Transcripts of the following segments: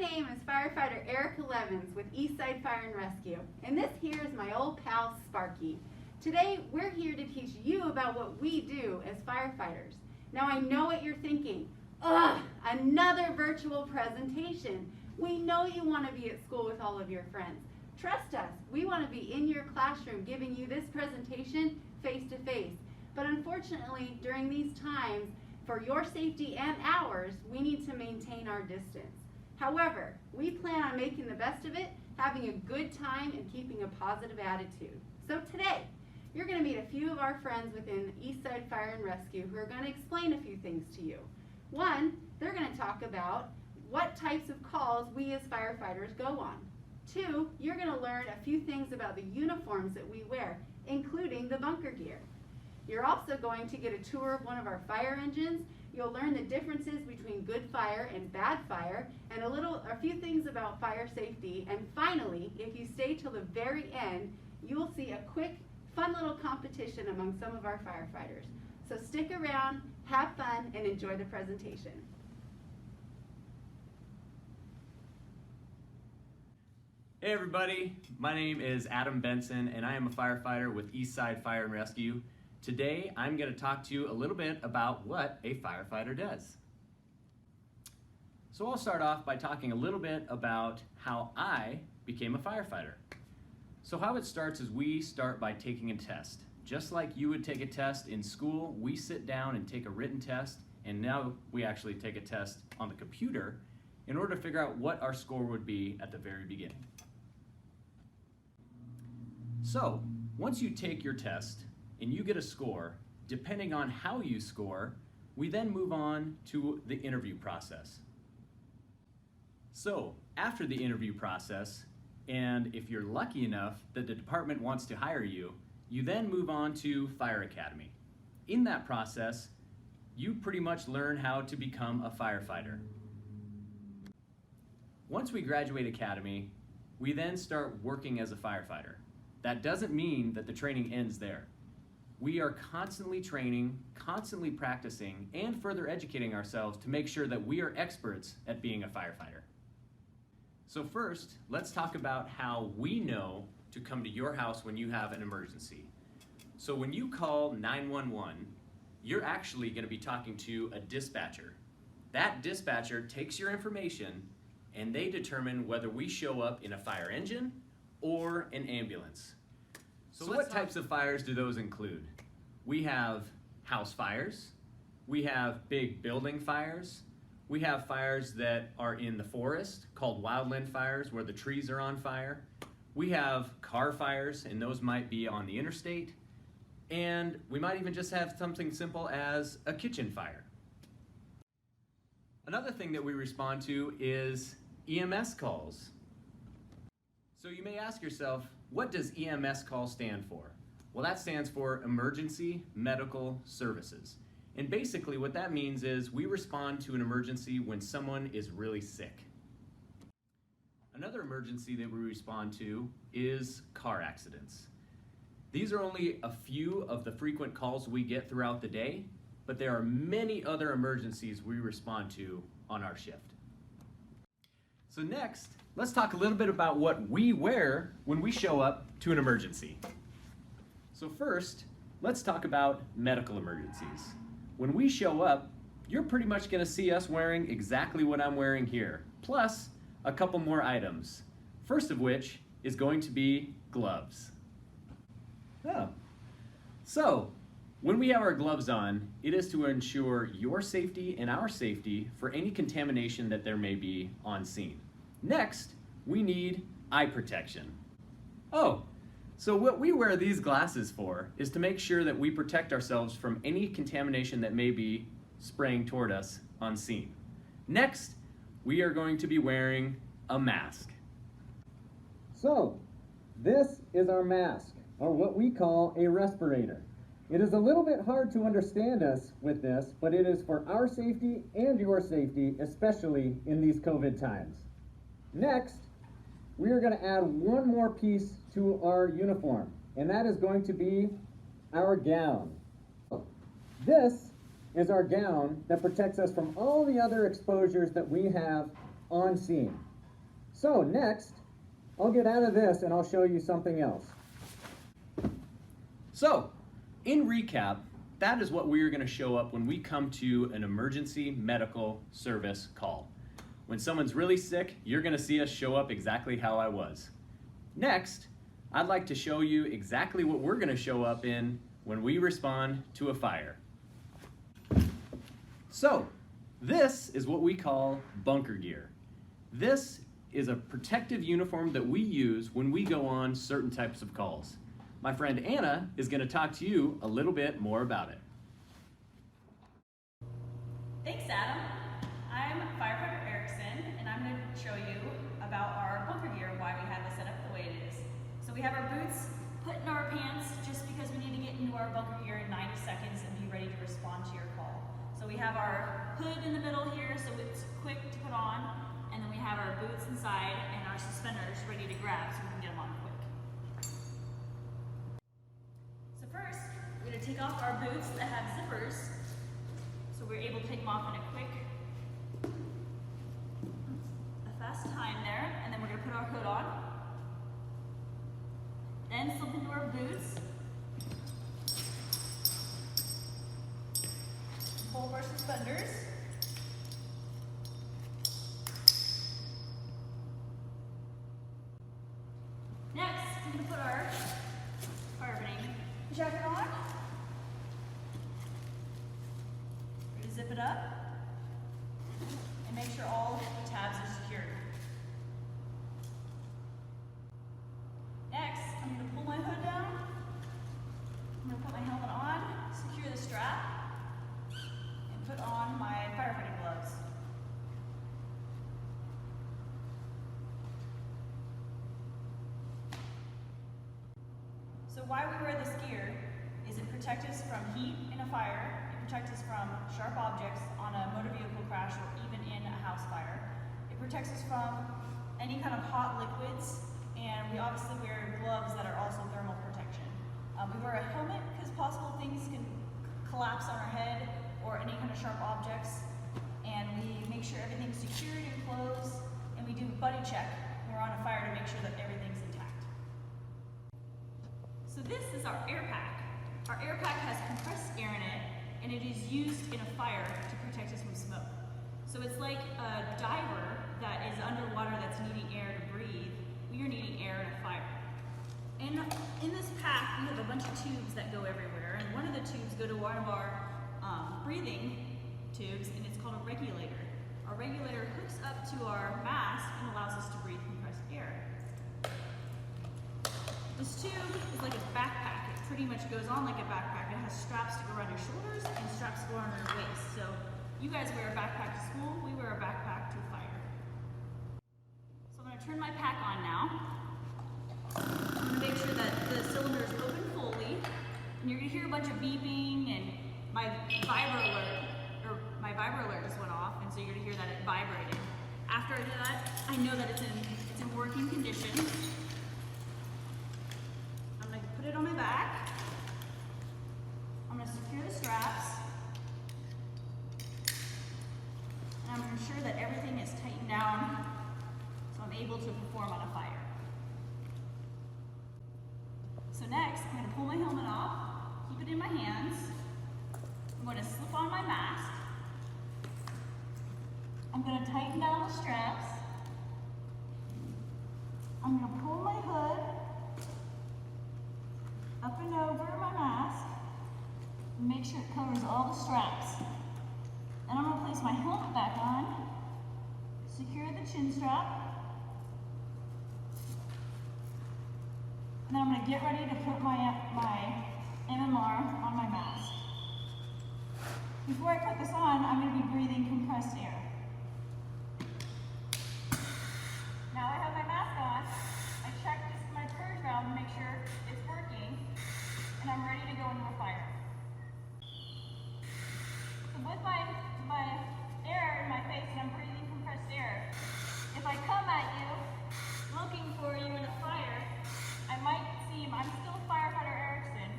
name is Firefighter Erica Levins with Eastside Fire and Rescue, and this here is my old pal Sparky. Today we're here to teach you about what we do as firefighters. Now I know what you're thinking. Ugh, another virtual presentation. We know you want to be at school with all of your friends. Trust us, we want to be in your classroom giving you this presentation face to face. But unfortunately, during these times, for your safety and ours, we need to maintain our distance. However, we plan on making the best of it, having a good time, and keeping a positive attitude. So today, you're going to meet a few of our friends within Eastside Fire and Rescue who are going to explain a few things to you. One, they're going to talk about what types of calls we as firefighters go on. Two, you're going to learn a few things about the uniforms that we wear, including the bunker gear. You're also going to get a tour of one of our fire engines. You'll learn the differences between good fire and bad fire, and a few things about fire safety. And finally, if you stay till the very end, you will see a quick, fun little competition among some of our firefighters. So stick around, have fun, and enjoy the presentation. Hey everybody, my name is Adam Benson and I am a firefighter with Eastside Fire and Rescue. Today I'm going to talk to you a little bit about what a firefighter does. So I'll start off by talking a little bit about how I became a firefighter. So how it starts is we start by taking a test. Just like you would take a test in school, we sit down and take a written test, and now we actually take a test on the computer in order to figure out what our score would be at the very beginning. So, once you take your test and you get a score, depending on how you score, we then move on to the interview process. So, after the interview process, and if you're lucky enough that the department wants to hire you, you then move on to Fire Academy. In that process, you pretty much learn how to become a firefighter. Once we graduate Academy, we then start working as a firefighter. That doesn't mean that the training ends there. We are constantly training, constantly practicing, and further educating ourselves to make sure that we are experts at being a firefighter. So first, let's talk about how we know to come to your house when you have an emergency. So when you call 911, you're actually going to be talking to a dispatcher. That dispatcher takes your information and they determine whether we show up in a fire engine or an ambulance. So what types of fires do those include? We have house fires, we have big building fires, we have fires that are in the forest called wildland fires where the trees are on fire. We have car fires, and those might be on the interstate. And we might even just have something simple as a kitchen fire. Another thing that we respond to is EMS calls. So you may ask yourself, what does EMS call stand for? Well, that stands for Emergency Medical Services. And basically what that means is we respond to an emergency when someone is really sick. Another emergency that we respond to is car accidents. These are only a few of the frequent calls we get throughout the day, but there are many other emergencies we respond to on our shift. So next, let's talk a little bit about what we wear when we show up to an emergency. So first, let's talk about medical emergencies. When we show up, you're pretty much going to see us wearing exactly what I'm wearing here, plus a couple more items. First of which is going to be gloves. So, when we have our gloves on, it is to ensure your safety and our safety for any contamination that there may be on scene. Next, we need eye protection. So what we wear these glasses for is to make sure that we protect ourselves from any contamination that may be spraying toward us on scene. Next, we are going to be wearing a mask. So, this is our mask, or what we call a respirator. It is a little bit hard to understand us with this, but it is for our safety and your safety, especially in these COVID times. Next, we are going to add one more piece to our uniform, and that is going to be our gown. This is our gown that protects us from all the other exposures that we have on scene. So next, I'll get out of this and I'll show you something else. So, in recap, that is what we are going to show up when we come to an emergency medical service call. When someone's really sick, you're going to see us show up exactly how I was. Next, I'd like to show you exactly what we're going to show up in when we respond to a fire. So, this is what we call bunker gear. This is a protective uniform that we use when we go on certain types of calls. My friend Anna is going to talk to you a little bit more about it. Thanks, Adam. I'm Firefighter Erickson, and I'm going to show you about our bunker gear, why we have this set up the way it is. So we have our boots put in our pants just because we need to get into our bunker gear in 90 seconds and be ready to respond to your call. So we have our hood in the middle here, so it's quick to put on, and then we have our boots inside and our suspenders ready to grab so we can get them on quick. So first, we're going to take off our boots that have zippers, so we're able to take them off in a quick, fast time there, and then we're going to put our hood on, then slip into our boots, pull up our suspenders, next we're going to put our firefighting jacket on, we're going to zip it up, and make sure all the tabs are secured. Next, I'm going to pull my hood down. I'm going to put my helmet on, secure the strap, and put on my firefighting gloves. So why we wear this gear is it protects us from heat in a fire, it protects us from sharp objects on a motor vehicle crash or even in a house fire. It protects us from any kind of hot liquids, and we obviously wear gloves that are also thermal protection. We wear a helmet because possible things can collapse on our head or any kind of sharp objects, and we make sure everything's secured and closed, and we do a buddy check when we're on a fire to make sure that everything's intact. So this is our air pack. Our air pack has compressed air in it, and it is used in a fire to protect us from smoke. So it's like a diver that is underwater that's needing air to breathe. We are needing air in a fire. And in this pack, we have a bunch of tubes that go everywhere, and one of the tubes go to one of our breathing tubes, and it's called a regulator. Our regulator hooks up to our mask and allows us to breathe compressed air. This tube is like a backpack. It pretty much goes on like a backpack. It has straps to go around your shoulders and straps to go around your waist. So you guys wear a backpack to school, we wear a backpack to a fire. So I'm going to turn my pack on now. I'm going to make sure that the cylinder is open fully. And you're going to hear a bunch of beeping, and my viber alert just went off, and so you're going to hear that it vibrated. After I do that, I know that it's in working condition. I'm going to put it on my back. I'm going to secure the straps. And I'm going to ensure that everything is tightened down so I'm able to perform on a fire. So next, I'm going to pull my helmet off, keep it in my hands. I'm going to slip on my mask. I'm going to tighten down the straps. I'm going to pull my hood up and over my mask and make sure it covers all the straps. Then I'm going to place my helmet back on, secure the chin strap, and then I'm going to get ready to put my MMR on my mask. Before I put this on, I'm going to be breathing compressed air. Now I have my mask on, I check my purge valve to make sure it's working, and I'm ready to go into a fire. So with my air in my face and I'm breathing compressed air, if I come at you, looking for you in a fire, I might seem, I'm still Firefighter Erickson,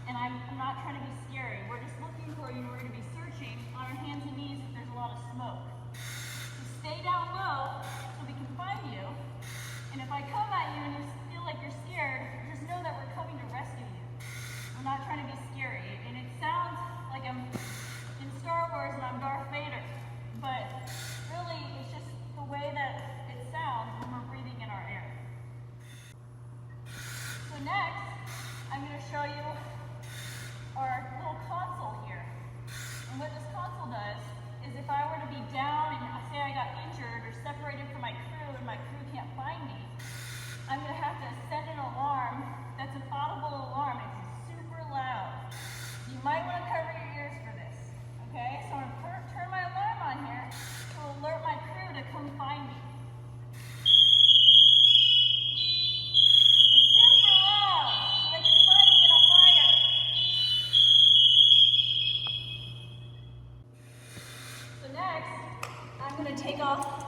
and I'm not trying to be scary. We're just looking for you, we're going to be searching on our hands and knees if there's a lot next, I'm gonna take off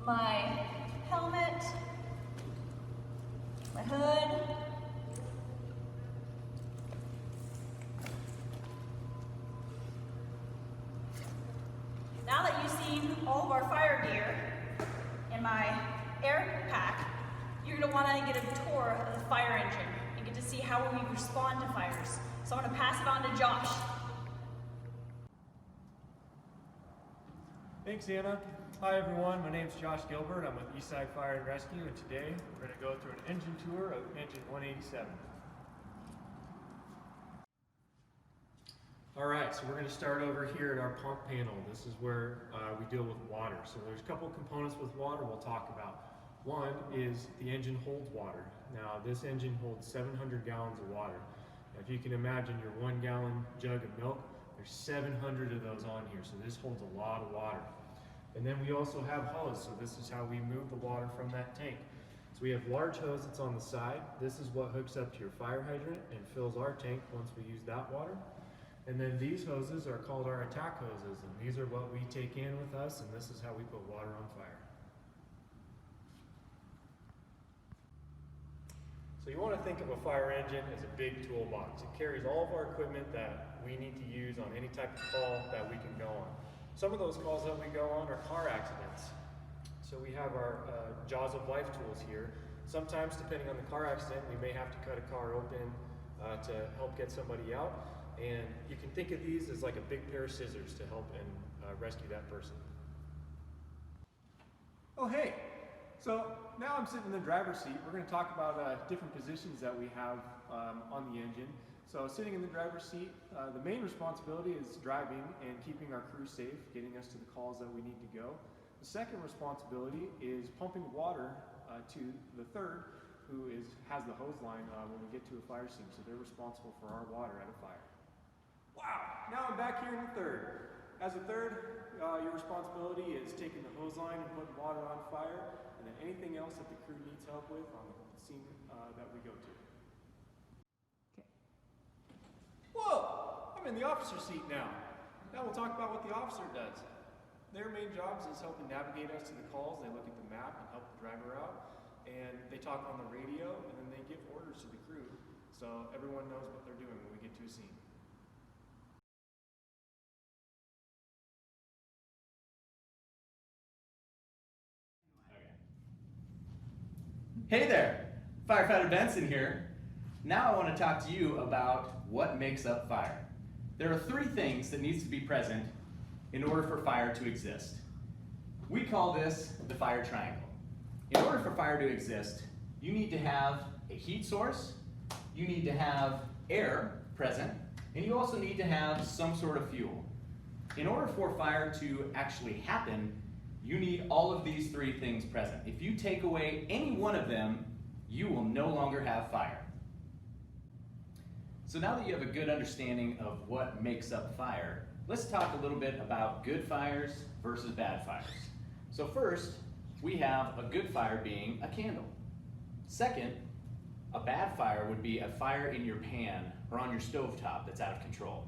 my helmet, my hood, now that you've seen all of our fire gear in my air pack, you're going to want to get a tour of the fire engine and get to see how we respond to fires. So I'm going to pass it on to Josh. Thanks, Anna. Hi, everyone. My name is Josh Gilbert. I'm with Eastside Fire and Rescue, and today we're going to go through an engine tour of engine 187. All right, so we're going to start over here at our pump panel. This is where we deal with water. So there's a couple components with water we'll talk about. One is the engine holds water. Now this engine holds 700 gallons of water. Now, if you can imagine your 1 gallon jug of milk, there's 700 of those on here, so this holds a lot of water. And then we also have hose, so this is how we move the water from that tank. So we have large hose that's on the side. This is what hooks up to your fire hydrant and fills our tank once we use that water. And then these hoses are called our attack hoses, and these are what we take in with us, and this is how we put water on fire. So you want to think of a fire engine as a big toolbox. It carries all of our equipment that we need to use on any type of call that we can go on. Some of those calls that we go on are car accidents. So we have our jaws of life tools here. Sometimes, depending on the car accident, we may have to cut a car open to help get somebody out. And you can think of these as like a big pair of scissors to help and rescue that person. Oh, hey. So now I'm sitting in the driver's seat. We're going to talk about different positions that we have on the engine. So sitting in the driver's seat, the main responsibility is driving and keeping our crew safe, getting us to the calls that we need to go. The second responsibility is pumping water to the third, who has the hose line when we get to a fire scene. So they're responsible for our water at a fire. Wow, now I'm back here in the third. As a third, your responsibility is taking the hose line and putting water on fire, and then anything else that the crew needs help with on the scene that we go to. Okay. Whoa, I'm in the officer's seat now. Now we'll talk about what the officer does. Their main jobs is helping navigate us to the calls. They look at the map and help the driver out, and they talk on the radio, and then they give orders to the crew, so everyone knows what they're doing when we get to a scene. Hey there, Firefighter Benson here. Now I want to talk to you about what makes up fire. There are 3 things that needs to be present in order for fire to exist. We call this the fire triangle. In order for fire to exist, you need to have a heat source, you need to have air present, and you also need to have some sort of fuel. In order for fire to actually happen, you need all of these 3 things present. If you take away any one of them, you will no longer have fire. So now that you have a good understanding of what makes up fire, let's talk a little bit about good fires versus bad fires. So first, we have a good fire being a candle. Second, a bad fire would be a fire in your pan or on your stovetop that's out of control.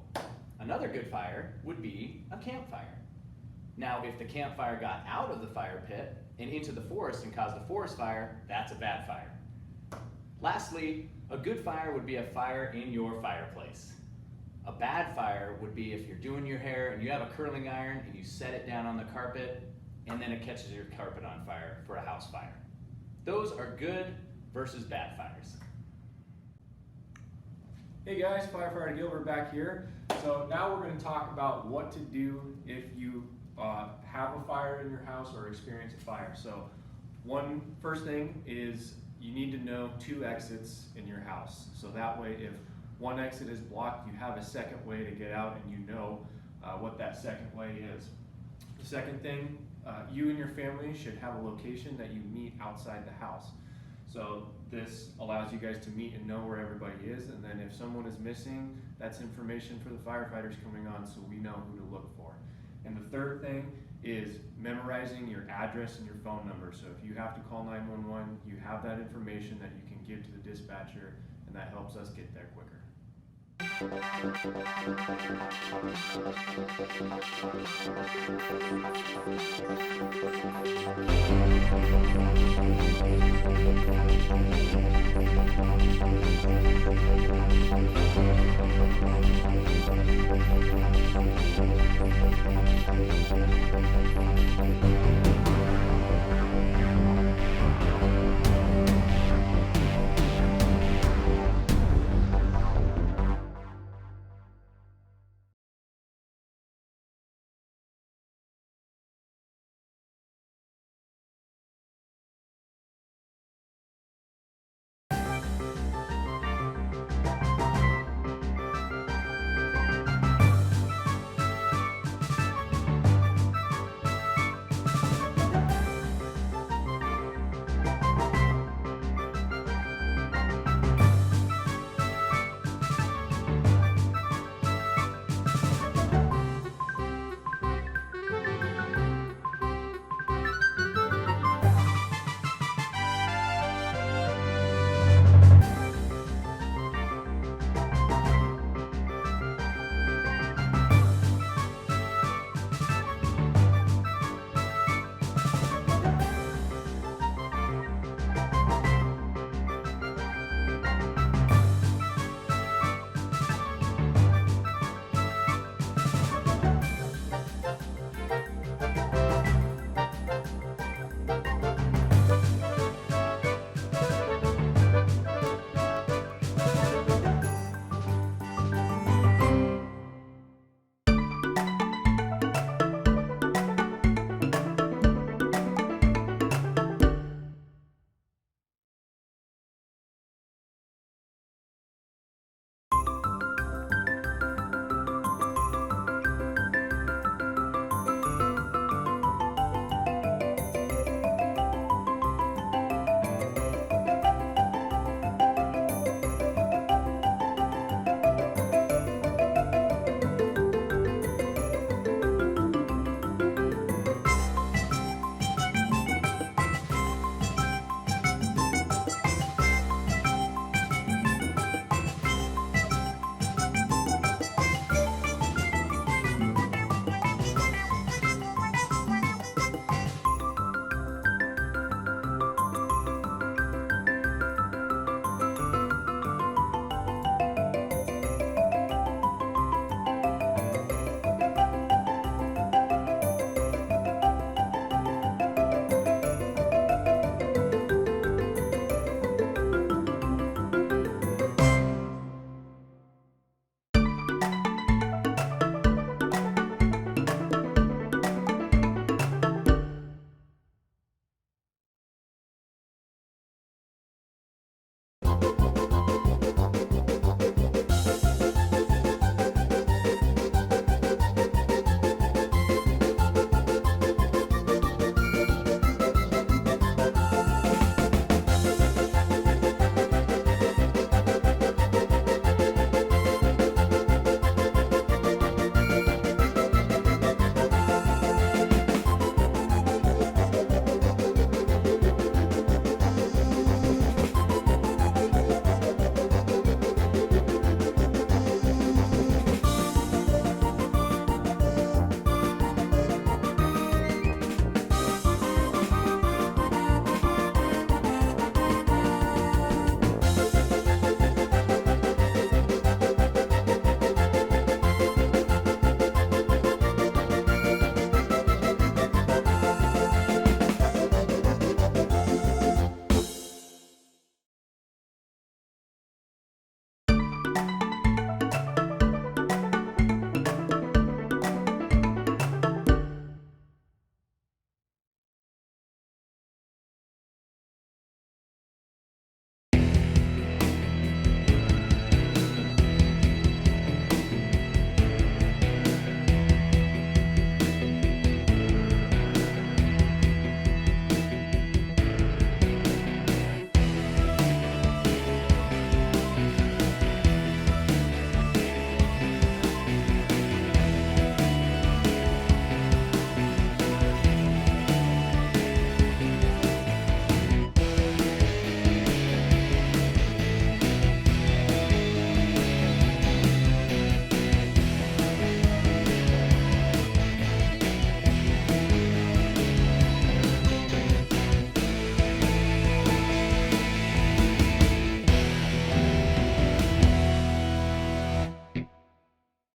Another good fire would be a campfire. Now, if the campfire got out of the fire pit and into the forest and caused a forest fire, that's a bad fire. Lastly, a good fire would be a fire in your fireplace. A bad fire would be if you're doing your hair and you have a curling iron and you set it down on the carpet and then it catches your carpet on fire for a house fire. Those are good versus bad fires. Hey guys, Firefighter Gilbert back here. So now we're going to talk about what to do if you have a fire in your house or experience a fire. So first thing is you need to know 2 exits in your house. So that way if one exit is blocked, you have a second way to get out and you know what that second way is. The second thing, you and your family should have a location that you meet outside the house. So this allows you guys to meet and know where everybody is, and then if someone is missing, that's information for the firefighters coming on so we know who to look for. And the third thing is memorizing your address and your phone number. So if you have to call 911, you have that information that you can give to the dispatcher, and that helps us get there quicker. Thank you.